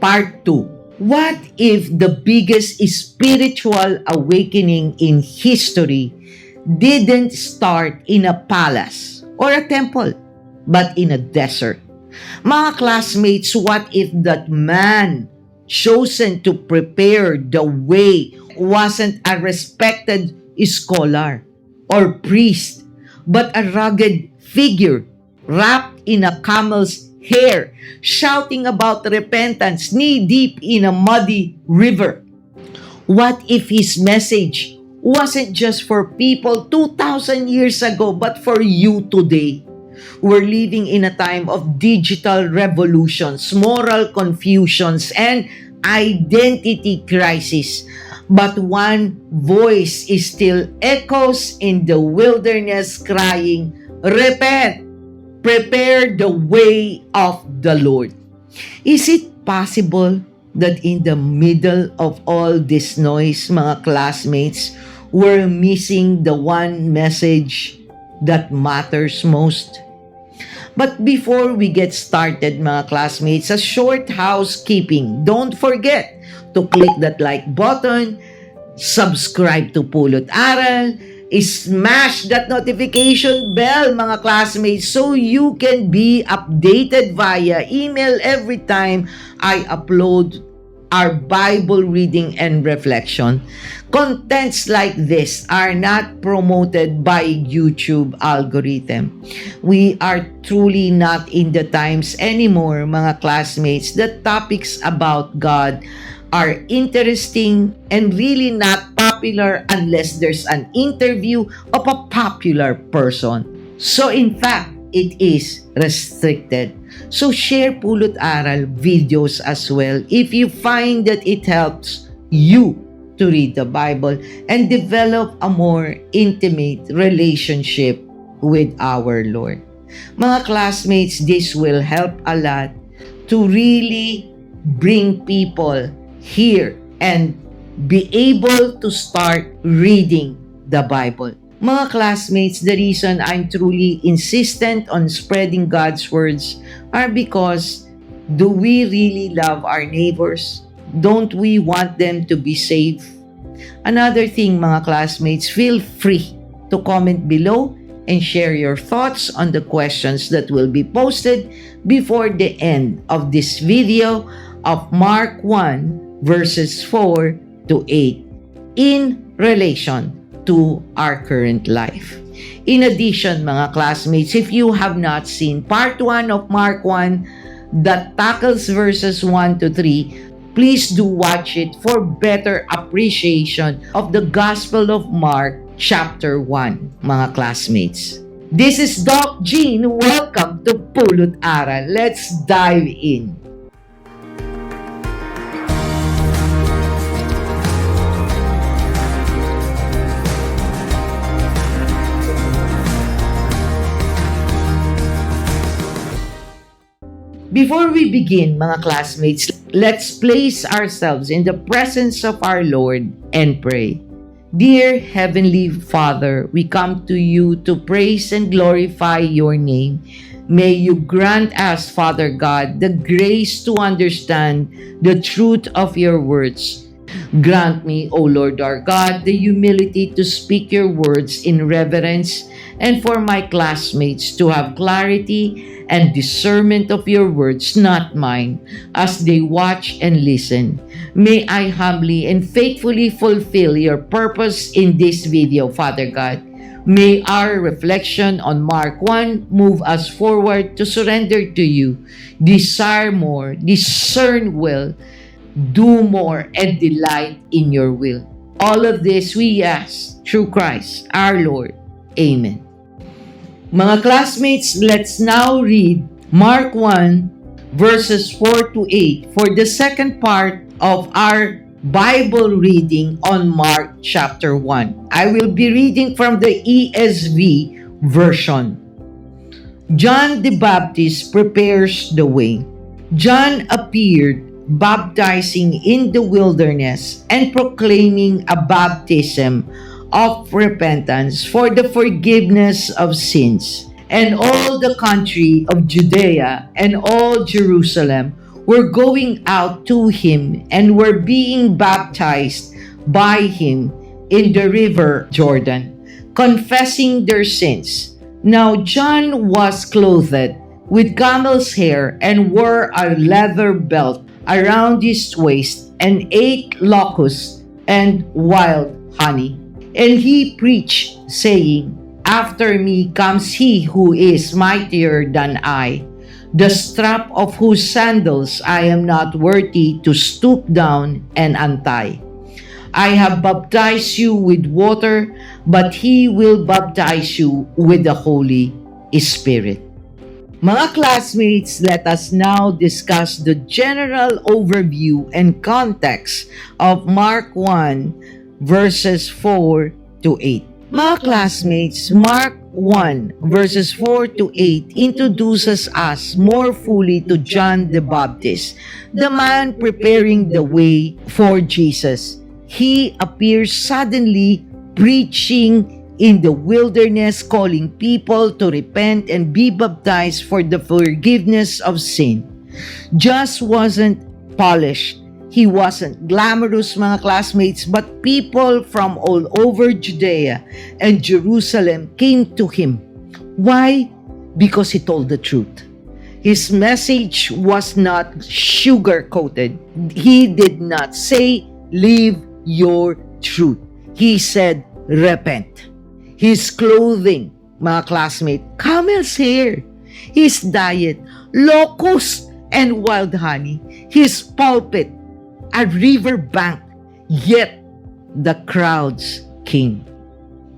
Part 2. What if the biggest spiritual awakening in history didn't start in a palace or a temple, but in a desert? Mga classmates, what if that man chosen to prepare the way wasn't a respected scholar or priest, but a rugged figure wrapped in a camel's hair, shouting about repentance knee-deep in a muddy river? What if his message wasn't just for people 2,000 years ago, but for you today? We're living in a time of digital revolutions, moral confusions, and identity crisis. But one voice is still echoes in the wilderness crying, "Repent! Prepare the way of the Lord." Is it possible that in the middle of all this noise, mga classmates, we're missing the one message that matters most? But before we get started, mga classmates, a short housekeeping. Don't forget to click that like button, subscribe to Pulot Aral, smash that notification bell, mga classmates, so you can be updated via email every time I upload our Bible reading and reflection. Contents like this are not promoted by YouTube algorithm. We are truly not in the times anymore, mga classmates. The topics about God are interesting and really not popular unless there's an interview of a popular person. So in fact, it is restricted. So share Pulot Aral videos as well if you find that it helps you to read the Bible and develop a more intimate relationship with our Lord. Mga classmates, this will help a lot to really bring people here and be able to start reading the Bible. Mga classmates, the reason I'm truly insistent on spreading God's words are because do we really love our neighbors? Don't we want them to be safe? Another thing, mga classmates, feel free to comment below and share your thoughts on the questions that will be posted before the end of this video of Mark 1 verses 4 to 8 in relation to our current life. In addition, mga classmates, if you have not seen part 1 of Mark 1 that tackles verses 1 to 3, please do watch it for better appreciation of the Gospel of Mark chapter 1, mga classmates. This is Doc Jean. Welcome to Pulot Aral. Let's dive in. Before we begin, mga classmates, let's place ourselves in the presence of our Lord and pray. Dear Heavenly Father, we come to you to praise and glorify your name. May you grant us, Father God, the grace to understand the truth of your words. Grant me, O Lord our God, the humility to speak your words in reverence, and for my classmates to have clarity and discernment of your words, not mine, as they watch and listen. May I humbly and faithfully fulfill your purpose in this video, Father God. May our reflection on Mark 1 move us forward to surrender to you, desire more, discern well, do more, and delight in your will. All of this we ask through Christ our Lord. Amen. Mga classmates, let's now read Mark 1 verses 4 to 8 for the second part of our Bible reading on Mark chapter 1. I will be reading from the ESV version. John the Baptist prepares the way. John appeared baptizing in the wilderness and proclaiming a baptism of repentance for the forgiveness of sins. And all the country of Judea and all Jerusalem were going out to him and were being baptized by him in the river Jordan, confessing their sins. Now John was clothed with camel's hair and wore a leather belt around his waist and ate locusts and wild honey. And he preached, saying, After me comes he who is mightier than I, the strap of whose sandals I am not worthy to stoop down and untie. I have baptized you with water, but he will baptize you with the Holy Spirit. Mga classmates, let us now discuss the general overview and context of Mark 1 verses 4 to 8. Mga classmates, Mark 1 verses 4 to 8 introduces us more fully to John the Baptist, the man preparing the way for Jesus. He appears suddenly preaching in the wilderness, calling people to repent and be baptized for the forgiveness of sin. Just wasn't polished. He wasn't glamorous, mga classmates, but people from all over Judea and Jerusalem came to him. Why? Because he told the truth. His message was not sugar-coated. He did not say, live your truth. He said, repent. His clothing, mga classmates, camel's hair. His diet, locusts and wild honey. His pulpit, a river bank. Yet, the crowds came.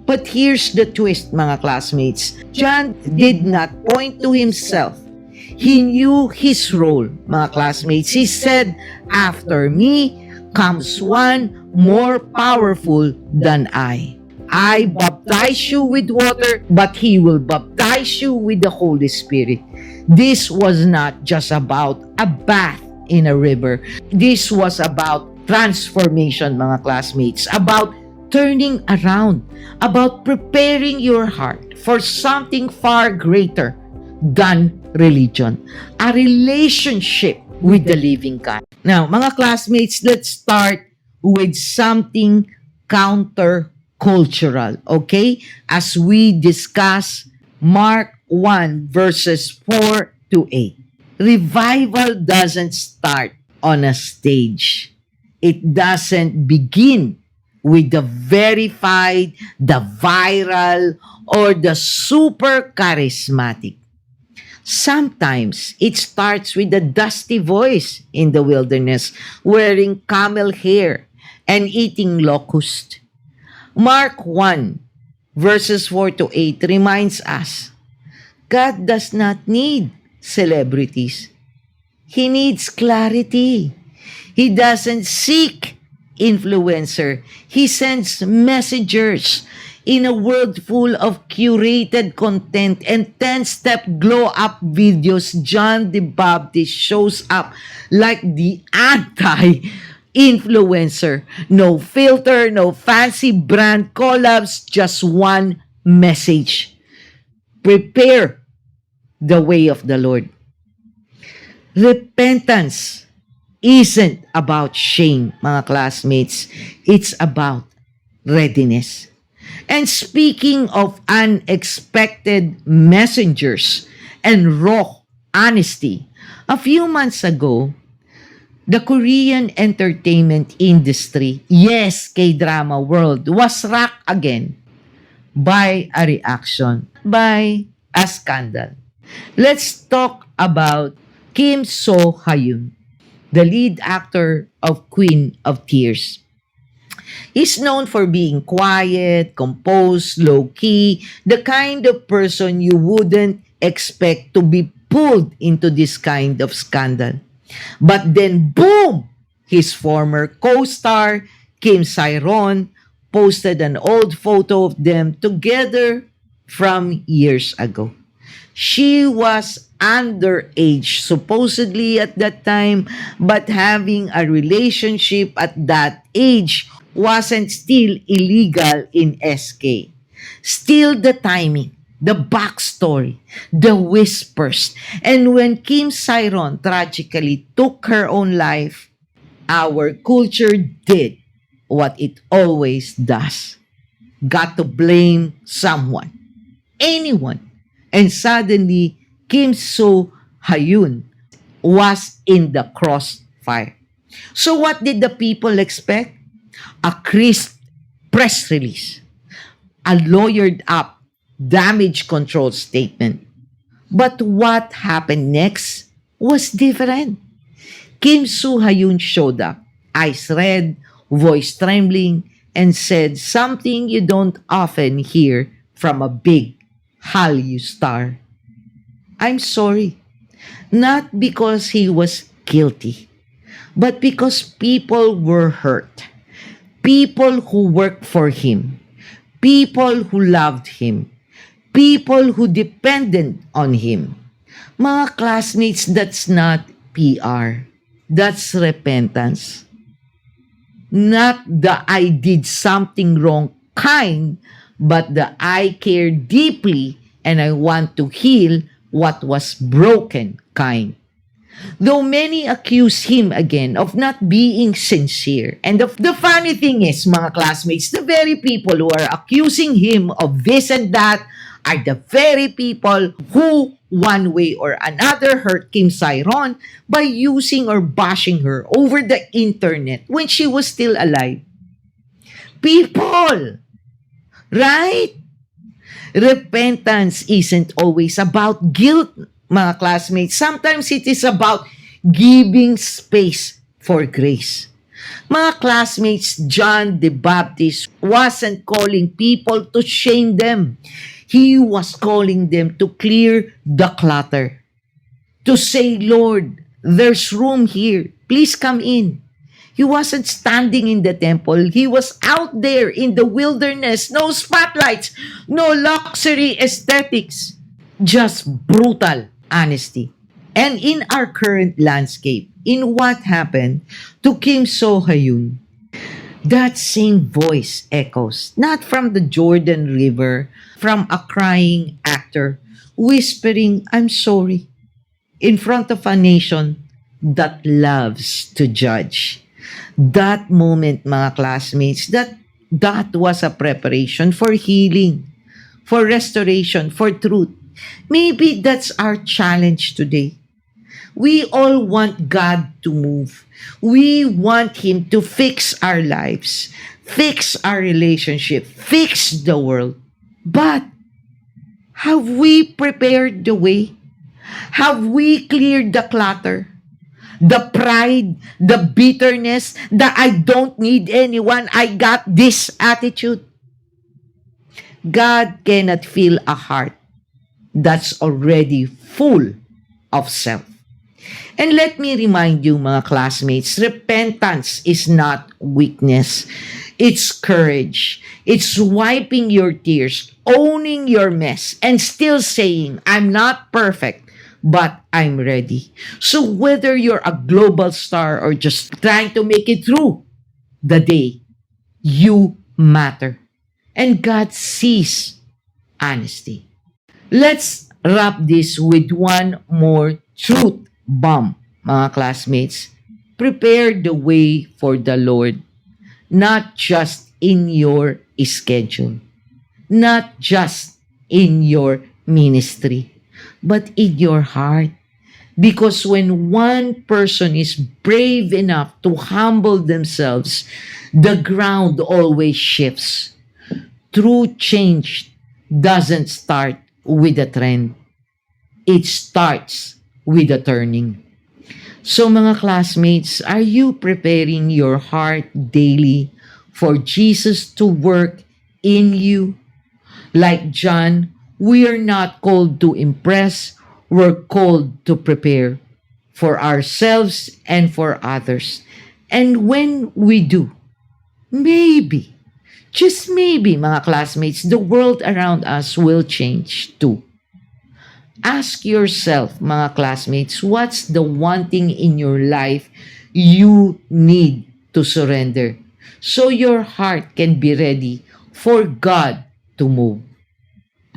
But here's the twist, mga classmates. John did not point to himself. He knew his role, mga classmates. He said, After me comes one more powerful than I. I baptize you with water, but he will baptize you with the Holy Spirit. This was not just about a bath in a river. This was about transformation, mga classmates, about turning around, about preparing your heart for something far greater than religion, a relationship with the living God. Now, mga classmates, let's start with something counter-cultural, okay? As we discuss Mark 1 verses 4 to 8. Revival doesn't start on a stage. It doesn't begin with the verified, the viral, or the super charismatic. Sometimes it starts with a dusty voice in the wilderness, wearing camel hair and eating locust. Mark 1 verses 4 to 8 reminds us, God does not need celebrities. He needs clarity. He doesn't seek influencer. He sends messengers. In a world full of curated content and 10-step glow-up videos, John the Baptist shows up like the anti-influencer. No filter, no fancy brand collabs, just one message. Prepare the way of the Lord. Repentance isn't about shame, mga classmates. It's about readiness. And speaking of unexpected messengers and raw honesty, a few months ago, the Korean entertainment industry, yes, K-drama world, was rocked again by a reaction, by a scandal. Let's talk about Kim So Hyun, the lead actor of Queen of Tears. He's known for being quiet, composed, low-key, the kind of person you wouldn't expect to be pulled into this kind of scandal. But then, boom! His former co-star, Kim Sae-ron, posted an old photo of them together from years ago. She was underage, supposedly at that time, but having a relationship at that age wasn't still illegal in SK. Still the timing, the backstory, the whispers. And when Kim Sairon tragically took her own life, our culture did what it always does. Got to blame someone, anyone. And suddenly, Kim So Hyun was in the crossfire. So what did the people expect? A crisp press release, a lawyered up damage control statement. But what happened next was different. Kim Soo Hyun showed up, eyes red, voice trembling, and said something you don't often hear from a big Hallyu star. I'm sorry. Not because he was guilty, but because people were hurt. People who worked for him. People who loved him. People who depended on him. Mga classmates, that's not PR. That's repentance. Not the I did something wrong kind, but the I care deeply and I want to heal what was broken kind. Though many accuse him again of not being sincere. And the funny thing is, mga classmates, the very people who are accusing him of this and that are the very people who, one way or another, hurt Kim Sairon by using or bashing her over the internet when she was still alive. People! Right? Repentance isn't always about guilt, mga classmates. Sometimes it is about giving space for grace. Mga classmates, John the Baptist wasn't calling people to shame them. He was calling them to clear the clutter. To say, Lord, there's room here. Please come in. He wasn't standing in the temple. He was out there in the wilderness. No spotlights, no luxury aesthetics. Just brutal honesty. And in our current landscape, in what happened to Kim So Hyun, that same voice echoes, not from the Jordan River, from a crying actor whispering, I'm sorry, in front of a nation that loves to judge. That moment, mga classmates, that was a preparation for healing, for restoration, for truth. Maybe that's our challenge today. We all want God to move. We want Him to fix our lives, fix our relationship, fix the world. But have we prepared the way? Have we cleared the clutter? The pride, the bitterness, the I don't need anyone, I got this attitude. God cannot fill a heart that's already full of self. And let me remind you, mga classmates, repentance is not weakness. It's courage. It's wiping your tears, owning your mess, and still saying, I'm not perfect, but I'm ready. So whether you're a global star or just trying to make it through the day, you matter. And God sees honesty. Let's wrap this with one more truth bomb, mga classmates. Prepare the way for the Lord, not just in your schedule, not just in your ministry, but in your heart. Because when one person is brave enough to humble themselves, the ground always shifts. True change doesn't start with a trend. It starts with a turning. So mga classmates, are you preparing your heart daily for Jesus to work in you? Like John, we are not called to impress, we're called to prepare for ourselves and for others. And when we do, maybe, just maybe, mga classmates, the world around us will change too. Ask yourself, mga classmates, what's the one thing in your life you need to surrender so your heart can be ready for God to move?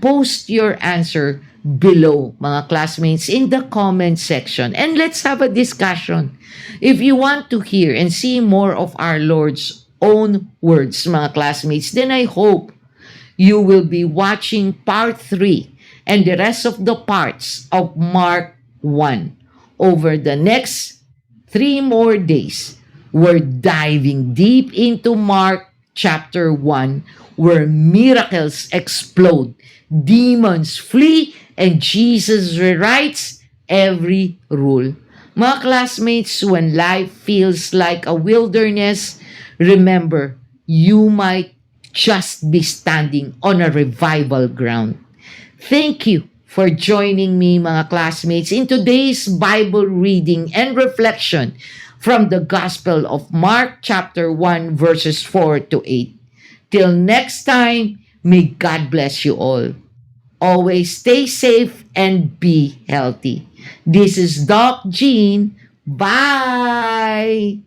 post your answer below, mga classmates, in the comment section. And let's have a discussion. If you want to hear and see more of our Lord's own words, mga classmates, then I hope you will be watching part 3 and the rest of the parts of Mark 1 over the next 3 more days. We're diving deep into Mark chapter 1, where miracles explode, demons flee, and Jesus rewrites every rule. Mga classmates, when life feels like a wilderness, remember, you might just be standing on a revival ground. Thank you for joining me, mga classmates, in today's Bible reading and reflection from the Gospel of Mark chapter 1 verses 4 to 8. Till next time, may God bless you all. Always stay safe and be healthy. This is Doc Jean. Bye!